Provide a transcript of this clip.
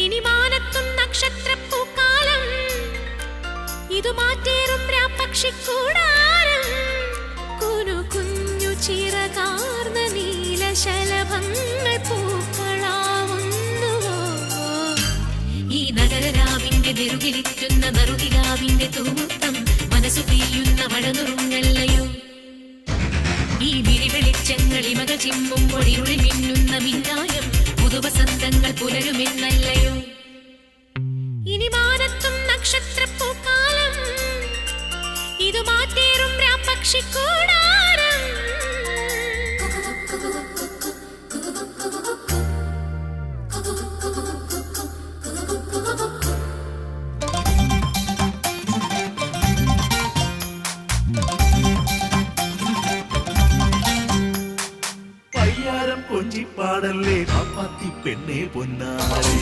ഇനി മാനത്തും നക്ഷത്രപ്പൂക്കാലം, ഇതു മാറ്റേറും രാപ്പക്ഷിക്കൂടാരം. കുനു കുഞ്ഞു ചിറകാർന്ന നീലശലഭങ്ങൾ പൂക്കളാവുന്നുവോ. ഈ നഗരരാവിന്റെ നെറുകിലിറ്റുന്ന നറുകിലാവിന്റെ തൂമുത്തം മനസ്സു പെയ്യുന്ന മഴനുറുങ്ങല്ലയോ. ഈ വിരിവെളിച്ചങ്ങളിമകൾ ചിമ്മുമ്പോൾ ഇരുളിൽ മിന്നുന്ന മിന്നായം പുതുവസന്തങ്ങൾ പുലരുമെന്നല്ലയോ. ഇനി മാനത്തും നക്ഷത്രപ്പൂക്കാലം, ഇതു മാറ്റേറും രാപ്പക്ഷിക്കൂടാരം. പയ്യാരം കൊഞ്ചിപ്പാടല്ലേ പാപ്പാത്തി പെണ്ണേ പൊന്നാരെ.